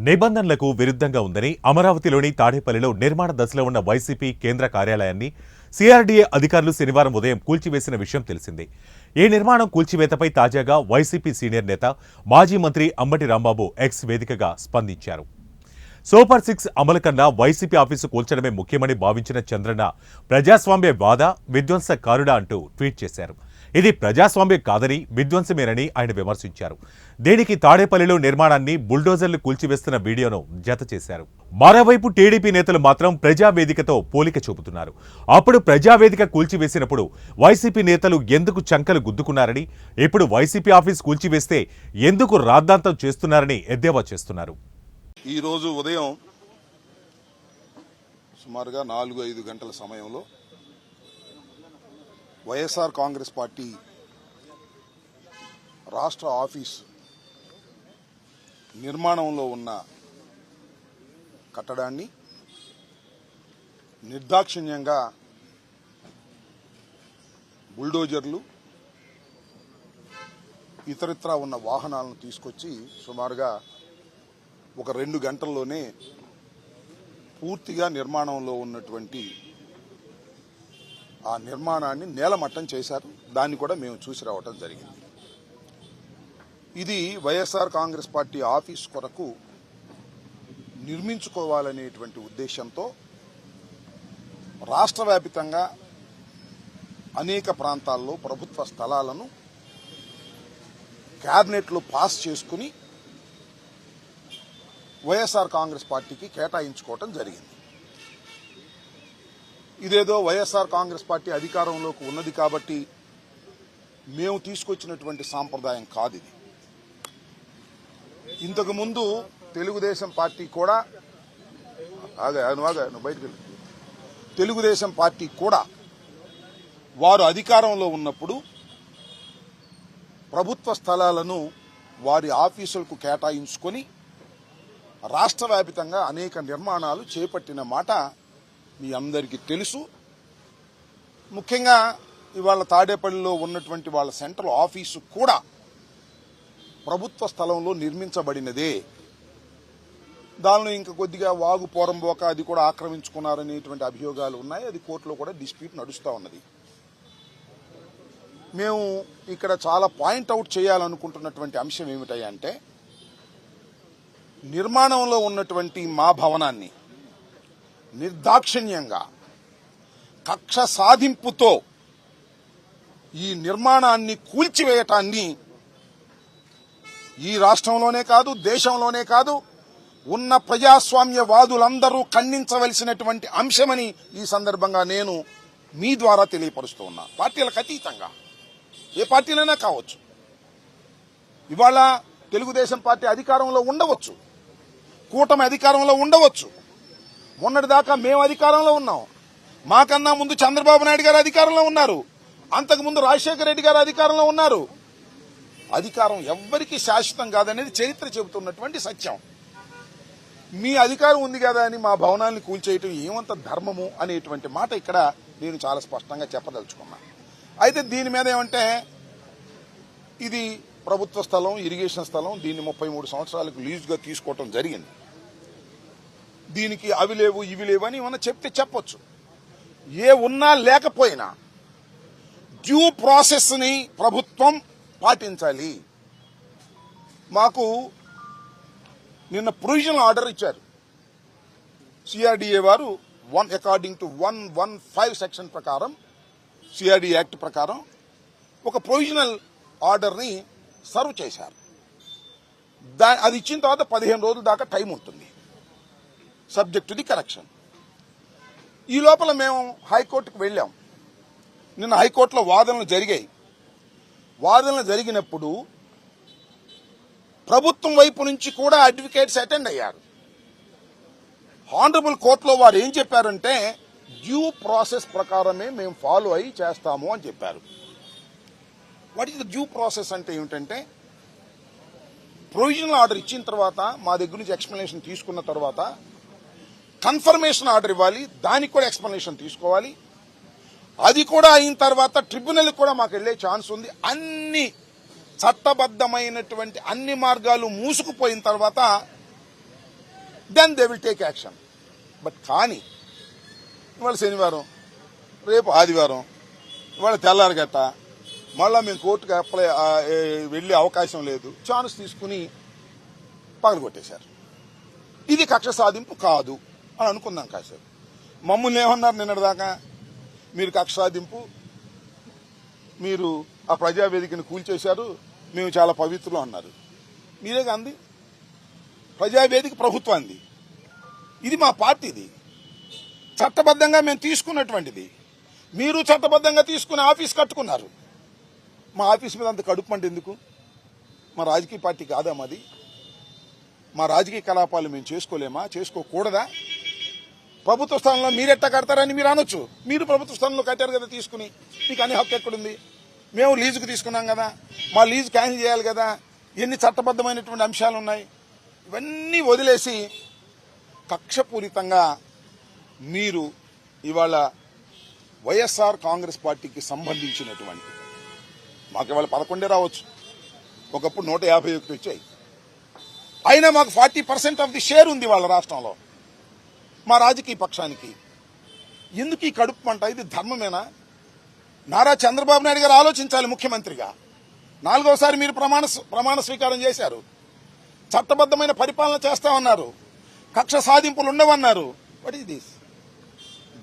నిబంధనలకు విరుద్ధంగా ఉందని అమరావతిలోని తాడేపల్లిలో నిర్మాణ దశలో ఉన్న వైసీపీ కేంద్ర కార్యాలయాన్ని సిఆర్డీఏ అధికారులు శనివారం ఉదయం కూల్చివేసిన విషయం తెలిసిందే. ఈ నిర్మాణం కూల్చివేతపై తాజాగా వైసీపీ సీనియర్ నేత మాజీ మంత్రి అంబటి రాంబాబు ఎక్స్ వేదికగా స్పందించారు. సూపర్ 6 అమలు కన్నా వైసీపీ ఆఫీసు కూల్చడమే ముఖ్యమని భావించిన చంద్రన్న ప్రజాస్వామ్య వాద విధ్వంసకారుడా అంటూ ట్వీట్ చేశారు. ఇది ప్రజాస్వామ్యం కాదని విధ్వంసమేనని ఆయన విమర్శించారు. దీనికి తాడేపల్లిలో నిర్మాణాన్ని బుల్డోజర్లు కూల్చివేస్తున్న వీడియోను జత చేశారు. మరోవైపు టీడీపీ నేతలు మాత్రం ప్రజావేదికతో పోలిక చూపుతున్నారు. అప్పుడు ప్రజావేదిక కూల్చివేసినప్పుడు వైసీపీ నేతలు ఎందుకు చంకలు గుద్దుకున్నారని, ఇప్పుడు వైసీపీ ఆఫీస్ కూల్చివేస్తే ఎందుకు రాద్ధాంతం చేస్తున్నారని ఎద్దేవా చేస్తున్నారు. ఈరోజు ఉదయం సుమారుగా 4-5 గంటల సమయంలో వైఎస్ఆర్ కాంగ్రెస్ పార్టీ రాష్ట్ర ఆఫీస్ నిర్మాణంలో ఉన్న కట్టడాన్ని నిర్దాక్షిణ్యంగా బుల్డోజర్లు ఇతరత్రా ఉన్న వాహనాలను తీసుకొచ్చి సుమారుగా ఒక 2 గంటల్లోనే పూర్తిగా నిర్మాణంలో ఉన్నటువంటి ఆ నిర్మాణాన్ని నేలమట్టం చేశారు. దాన్ని కూడా మేము చూసి రావటం జరిగింది. ఇది వైఎస్ఆర్ కాంగ్రెస్ పార్టీ ఆఫీస్ కొరకు నిర్మించుకోవాలనేటువంటి ఉద్దేశంతో రాష్ట్ర వ్యాప్తంగా అనేక ప్రాంతాల్లో ప్రభుత్వ స్థలాలను క్యాబినెట్లో పాస్ చేసుకుని వైఎస్ఆర్ కాంగ్రెస్ పార్టీకి కేటాయించుకోవటం జరిగింది. ఇదేదో వైఎస్ఆర్ కాంగ్రెస్ పార్టీ అధికారంలోకి ఉన్నది కాబట్టి మేము తీసుకొచ్చినటువంటి సాంప్రదాయం కాదు. ఇది ఇంతకుముందు తెలుగుదేశం పార్టీ కూడా తెలుగుదేశం పార్టీ కూడా వారు అధికారంలో ఉన్నప్పుడు ప్రభుత్వ స్థలాలను వారి ఆఫీసులకు కేటాయించుకొని రాష్ట్ర వ్యాప్తంగా అనేక నిర్మాణాలు చేపట్టిన మాట మీ అందరికీ తెలుసు. ముఖ్యంగా ఇవాళ తాడేపల్లిలో ఉన్నటువంటి వాళ్ళ సెంట్రల్ ఆఫీసు కూడా ప్రభుత్వ స్థలంలో నిర్మించబడినదే. దానిలో ఇంకా కొద్దిగా వాగు పోరంబోక అది కూడా ఆక్రమించుకున్నారనేటువంటి అభియోగాలు ఉన్నాయి. అది కోర్టులో కూడా డిస్ప్యూట్ నడుస్తూ ఉన్నది. మేము ఇక్కడ చాలా పాయింట్అవుట్ చేయాలనుకుంటున్నటువంటి అంశం ఏమిటంటే, నిర్మాణంలో ఉన్నటువంటి మా భవనాన్ని నిర్దాక్షిణ్యంగా కక్ష సాధింపుతో ఈ నిర్మాణాన్ని కూల్చివేయటాన్ని ఈ రాష్ట్రంలోనే కాదు, దేశంలోనే కాదు, ఉన్న ప్రజాస్వామ్యవాదులందరూ ఖండించవలసినటువంటి అంశమని ఈ సందర్భంగా నేను మీ ద్వారా తెలియపరుస్తూ ఉన్నా. పార్టీలకు అతీతంగా ఏ పార్టీలైనా కావచ్చు. ఇవాళ తెలుగుదేశం పార్టీ అధికారంలో ఉండవచ్చు, కూటమి అధికారంలో ఉండవచ్చు. మొన్నటిదాకా మేము అధికారంలో ఉన్నాం. మాకన్నా ముందు చంద్రబాబు నాయుడు గారు అధికారంలో ఉన్నారు. అంతకుముందు రాజశేఖర రెడ్డి గారు అధికారంలో ఉన్నారు. అధికారం ఎవ్వరికీ శాశ్వతం కాదనేది చరిత్ర చెబుతున్నటువంటి సత్యం. మీ అధికారం ఉంది కదా అని మా భవనాన్ని కూల్చేయటం ఏమంత ధర్మము అనేటువంటి మాట ఇక్కడ నేను చాలా స్పష్టంగా చెప్పదలుచుకున్నా. అయితే దీని మీద ఏమంటే, ఇది ప్రభుత్వ స్థలం, ఇరిగేషన్ స్థలం. దీన్ని 33 సంవత్సరాలకు లీజుగా తీసుకోవటం జరిగింది. దీనికి అవి లేవు ఇవి లేవు అని ఏమన్నా చెప్తే చెప్పొచ్చు. ఏ ఉన్నా లేకపోయినా డ్యూ ప్రాసెస్ని ప్రభుత్వం పాటించాలి. మాకు నిన్న ప్రొవిజనల్ ఆర్డర్ ఇచ్చారు సిఆర్డీఏ వారు. అకార్డింగ్ టు 115 సెక్షన్ ప్రకారం, సిఆర్డీ యాక్ట్ ప్రకారం ఒక ప్రొవిజనల్ ఆర్డర్ని సర్వ్ చేశారు. అది ఇచ్చిన తర్వాత 15 రోజుల దాకా టైం ఉంటుంది, సబ్జెక్ట్ టు ది కరెక్షన్. ఈ లోపల మేము హైకోర్టుకు వెళ్ళాం. నిన్న హైకోర్టులో వాదనలు జరిగాయి. వాదనలు జరిగినప్పుడు ప్రభుత్వం వైపు నుంచి కూడా అడ్వకేట్స్ అటెండ్ అయ్యారు. హానరబుల్ కోర్టులో వారు ఏం చెప్పారంటే, డ్యూ ప్రాసెస్ ప్రకారమే మేము ఫాలో అయ్యి చేస్తాము అని చెప్పారు. What is the due process అంటే ఏమిటంటే, ప్రొవిజనల్ ఆర్డర్ ఇచ్చిన తర్వాత మా దగ్గర నుంచి ఎక్స్ప్లెనేషన్ తీసుకున్న తర్వాత కన్ఫర్మేషన్ ఆర్డర్ ఇవ్వాలి. దానికి కూడా ఎక్స్ప్లెనేషన్ తీసుకోవాలి. అది కూడా అయిన తర్వాత ట్రిబ్యునల్ కూడా మాకు వెళ్లే ఛాన్స్ ఉంది. అన్ని చట్టబద్దమైనటువంటి అన్ని మార్గాలు మూసుకుపోయిన తర్వాత then they will take action. But కానీ ఇవాళ శనివారం, రేపు ఆదివారం, ఇవాళ తెల్లారగట్ట మళ్ళీ మేము కోర్టుకు వెళ్ళే అవకాశం లేదు, ఛాన్స్ తీసుకుని పగలగొట్టేశారు. ఇది కక్ష సాధింపు కాదు అని అనుకుందాం కాసేపు. మమ్మల్ని ఏమన్నారు నిన్నటిదాకా, మీరు కక్ష సాధింపు, మీరు ఆ ప్రజావేదికను కూల్చేశారు, మేము చాలా పవిత్రులు అన్నారు. మీరే అంది, ప్రజావేదిక ప్రభుత్వాన్ని, ఇది మా పార్టీది, చట్టబద్ధంగా మేము తీసుకున్నటువంటిది. మీరు చట్టబద్ధంగా తీసుకుని ఆఫీస్ కట్టుకున్నారు. మా ఆఫీస్ మీద అంత కడుపు అంటే ఎందుకు? మా రాజకీయ పార్టీ కాదా మాది? మా రాజకీయ కలాపాలు మేము చేసుకోలేమా? చేసుకోకూడదా? ప్రభుత్వ స్థానంలో మీరెట్టా కడతారని మీరు అనొచ్చు. మీరు ప్రభుత్వ స్థానంలో కట్టారు కదా తీసుకుని, మీకు అన్ని హక్కు ఎక్కడుంది? మేము లీజుకు తీసుకున్నాం కదా, మా లీజు క్యాన్సిల్ చేయాలి కదా, ఎన్ని చట్టబద్ధమైనటువంటి అంశాలు ఉన్నాయి. ఇవన్నీ వదిలేసి కక్షపూరితంగా మీరు ఇవాళ వైఎస్ఆర్ కాంగ్రెస్ పార్టీకి సంబంధించినటువంటి, మాకు ఇవాళ 11 రావచ్చు, ఒకప్పుడు 151 వచ్చాయి, అయినా మాకు 40% ఆఫ్ ది షేర్ ఉంది వాళ్ళ రాష్ట్రంలో. మా రాజకీయ పక్షానికి ఎందుకు ఈ కడుపు మంట? ఇది ధర్మమేనా? నారా చంద్రబాబు నాయుడు గారు ఆలోచించాలి. ముఖ్యమంత్రిగా 4వసారి మీరు ప్రమాణ స్వీకారం చేశారు, చట్టబద్ధమైన పరిపాలన చేస్తామన్నారు, కక్ష సాధింపులు ఉండవన్నారు. What is this?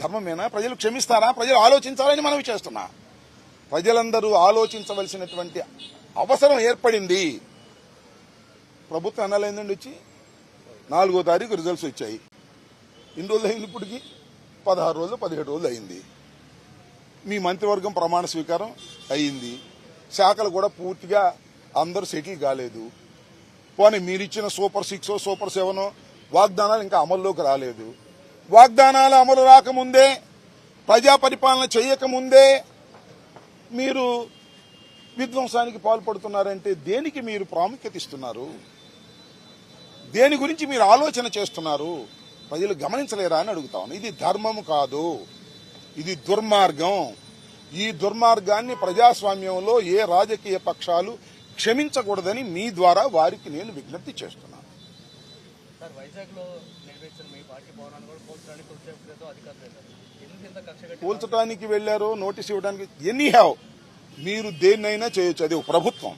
ధర్మమేనా? ప్రజలు క్షమిస్తారా? ప్రజలు ఆలోచించాలని మనవి చేస్తున్నా. ప్రజలందరూ ఆలోచించవలసినటువంటి అవసరం ఏర్పడింది. ప్రభుత్వం ఎన్నాలైందండి వచ్చి? 4వ తారీఖు రిజల్ట్స్ వచ్చాయి. ఎన్ని రోజులు అయింది? ఇప్పటికి 16 రోజులు 17 రోజులు అయింది. మీ మంత్రివర్గం ప్రమాణ స్వీకారం అయింది. శాఖలు కూడా పూర్తిగా అందరూ సెటిల్ కాలేదు. పోనీ మీరిచ్చిన సూపర్ 6 సూపర్ 7 వాగ్దానాలు ఇంకా అమల్లోకి రాలేదు. వాగ్దానాలు అమలు రాకముందే, ప్రజా పరిపాలన చేయకముందే మీరు విధ్వంసానికి పాల్పడుతున్నారంటే దేనికి మీరు ప్రాముఖ్యత ఇస్తున్నారు? దేని గురించి మీరు ఆలోచన చేస్తున్నారు? ప్రజలు గమనించలేరా అని అడుగుతాను. ఇది ధర్మం కాదు, ఇది దుర్మార్గం. ఈ దుర్మార్గాన్ని ప్రజాస్వామ్యంలో ఏ రాజకీయ పక్షాలు క్షమించకూడదని మీ ద్వారా వారికి నేను విజ్ఞప్తి చేస్తున్నాను. కూల్చడానికి వెళ్లారో నోటీస్ ఇవ్వడానికి ఎనీ హ్యావ్, మీరు దేన్నైనా చేయొచ్చు. అది ప్రభుత్వం,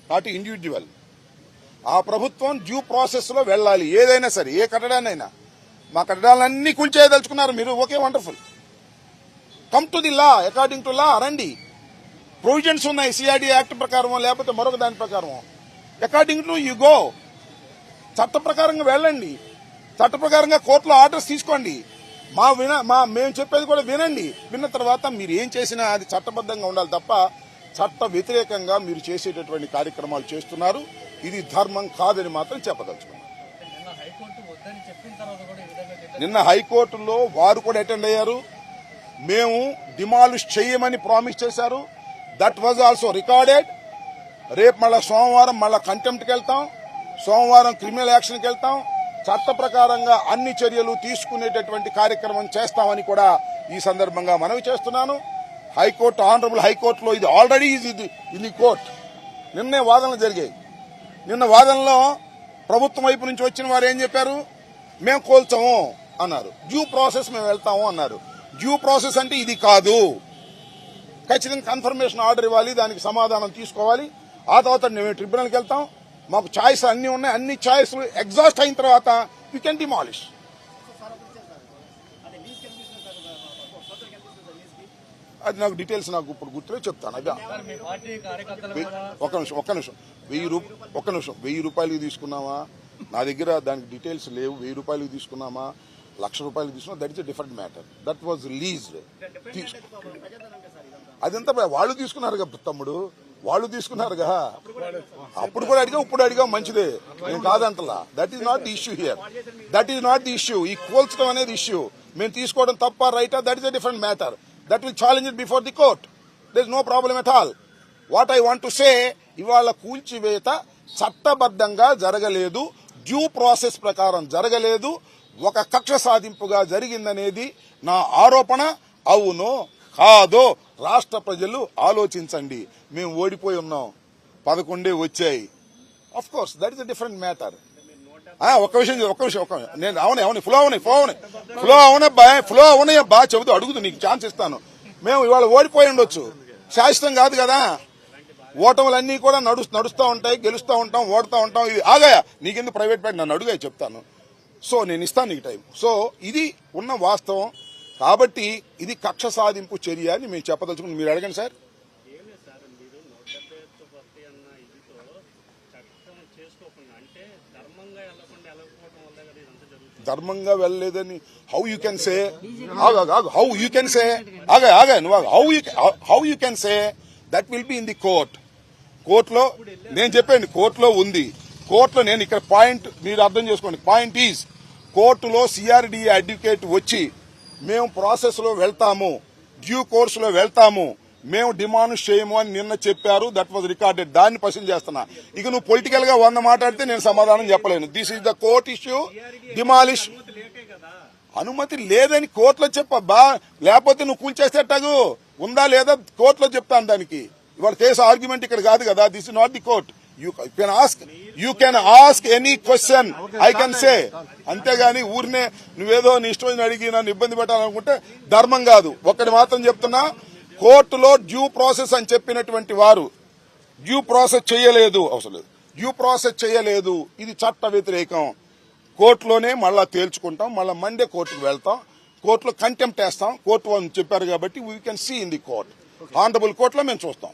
నాట్ ఇండివిజువల్. ఆ ప్రభుత్వం డ్యూ ప్రాసెస్ లో వెళ్లాలి. ఏదైనా సరే, ఏ కట్టడాన్నైనా. మా కట్టడాలన్నీ కూల్చేయదలుచుకున్నారు మీరు, okay, wonderful. Come to the law, according to law రండి. ప్రొవిజన్స్ ఉన్నాయి సిఆర్డీ యాక్ట్ ప్రకారం, లేకపోతే మరొక దాని ప్రకారం. According to you go. చట్ట ప్రకారంగా వెళ్ళండి, చట్ట ప్రకారంగా కోర్టులో ఆర్డర్స్ తీసుకోండి. మేము చెప్పేది కూడా వినండి. విన్న తర్వాత మీరు ఏం చేసినా అది చట్టబద్ధంగా ఉండాలి తప్ప చట్ట వ్యతిరేకంగా మీరు చేసేటటువంటి కార్యక్రమాలు చేస్తున్నారు. ఇది ధర్మం కాదని మాత్రం చెప్పదలుచుకున్నాను. నిన్న హైకోర్టులో వారు కూడా అటెండ్ అయ్యారు. మేము డిమాలిష్ చేయమని ప్రామిస్ చేశారు. That was also recorded. రేపు మళ్ళా సోమవారం మళ్ళా కంటెంప్ట్కి వెళ్తాం, సోమవారం క్రిమినల్ యాక్షన్కి వెళ్తాం. చట్ట ప్రకారంగా అన్ని చర్యలు తీసుకునేటటువంటి కార్యక్రమం చేస్తామని కూడా ఈ సందర్భంగా మనవి చేస్తున్నాను. హైకోర్టు, ఆనరబుల్ హైకోర్టులో ఇది ఆల్రెడీ ఇన్ ది కోర్ట్. నిన్నే వాదనలు జరిగాయి. నిన్న వాదనలో ప్రభుత్వం వైపు నుంచి వచ్చిన వారు ఏం చెప్పారు? మేము కోల్చాము అన్నారు. డ్యూ ప్రాసెస్ మేము వెళ్తాము అన్నారు. డ్యూ ప్రాసెస్ అంటే ఇది కాదు. ఖచ్చితంగా కన్ఫర్మేషన్ ఆర్డర్ ఇవ్వాలి, దానికి సమాధానం తీసుకోవాలి. ఆ తర్వాత మేము ట్రిబ్యునల్కి వెళ్తాం. మాకు ఛాయిస్ అన్ని ఉన్నాయి. అన్ని ఛాయిస్ ఎగ్జాస్ట్ అయిన తర్వాత యూ కెన్ డిమాలిష్. అది నాకు డీటెయిల్స్ నాకు ఇప్పుడు గుర్తులే చెప్తాను. అది ఒక్క నిమిషం 1000 రూపాయలకి తీసుకున్నామా? నా దగ్గర దానికి డీటెయిల్స్ లేవు. 1000 రూపాయలకి తీసుకున్నామా, 1,00,000 రూపాయలకి తీసుకున్నా, that is a different matter. That was released. అదంతా వాళ్ళు తీసుకున్నారు కదా తమ్ముడు, వాళ్ళు తీసుకున్నారుగా. అప్పుడు కూడా అడిగాం, ఇప్పుడు అడిగాం, మంచిదే, నేను కాదంటలా. That is not the issue here. That is not the issue. ఈ కోల్చడం అనేది ఇష్యూ. మేము తీసుకోవడం తప్ప రైటా, that is a different matter. That will challenge it before the court. There is no problem at all. What I want to say, ఇవాళ కూల్చివేత చట్టబద్ధంగా జరగలేదు, డ్యూ ప్రాసెస్ ప్రకారం జరగలేదు, ఒక కక్ష సాధింపుగా జరిగిందనేది నా ఆరోపణ. అవునో కాదో రాష్ట్ర ప్రజలు ఆలోచించండి. మేము ఓడిపోయి ఉన్నాం, 11 వచ్చాయి. Of course that is a different matter. ఒక్క విషయం నేను అవును ఫ్లో అవునాయి అబ్బా చెబుతూ అడుగుతూ నీకు ఛాన్స్ ఇస్తాను. మేము ఇవాళ ఓడిపోయి ఉండొచ్చు, శాశ్వతం కాదు కదా. ఓటములన్నీ కూడా నడుస్తూ ఉంటాయి, గెలుస్తూ ఉంటాం, ఓడుతూ ఉంటాం. ఇది ఆగాయా నీకెందుకు ప్రైవేట్ బ్యాంక్ నన్ను అడుగా చెప్తాను. సో నేను ఇస్తాను నీకు టైం. సో ఇది ఉన్న వాస్తవం కాబట్టి ఇది కక్ష సాధింపు చర్య అని మేము చెప్పదలుచుకుని మీరు అడగండి సార్. ధర్మంగా వెళ్ళలేదని how you can say how you can say that will be in the కోర్టులో నేను చెప్పండి కోర్టులో ఉంది. కోర్టులో నేను ఇక్కడ పాయింట్ మీరు అర్థం చేసుకోండి. పాయింట్ ఈజ్ కోర్టులో సిఆర్డిఏ అడ్వకేట్ వచ్చి మేము ప్రాసెస్ లో వెళ్తాము, డ్యూ కోర్స్ లో వెళ్తాము, మేము డిమాండ్ చేయము అని నిన్న చెప్పారు. That was recorded. దాన్ని పర్సన్ చేస్తున్నా. ఇక నువ్వు పొలిటికల్ గా 100 మాట్లాడితే నేను సమాధానం చెప్పలేను. This is the court issue. Demolish అనుమతి లేదని కోర్టులో చెప్పబ్బా, లేకపోతే నువ్వు కూల్చేసేటగు ఉందా లేదా కోర్టులో చెప్తాను. దానికి ఇవాళ కేసు ఆర్గ్యుమెంట్ ఇక్కడ కాదు కదా. This is not the court. You can ask any question I can say. అంతేగాని ఊరినే నువ్వేదో నీ ఇష్టం అడిగి నన్ను ఇబ్బంది పెట్టాలనుకుంటే ధర్మం కాదు. ఒక్కటి మాత్రం చెప్తున్నా, కోర్టులో డ్యూ ప్రాసెస్ అని చెప్పినటువంటి వారు డ్యూ ప్రాసెస్ చేయలేదు, అవసరం లేదు, డ్యూ ప్రాసెస్ చేయలేదు. ఇది చట్ట వ్యతిరేకం. కోర్టులోనే మళ్ళా తేల్చుకుంటాం, మళ్ళా మండే కోర్టుకు వెళ్తాం, కోర్టులో కంటెంప్ట్ వేస్తాం. కోర్టు అని చెప్పారు కాబట్టి we can see in the court. Honourable కోర్టులో మేము చూస్తాం.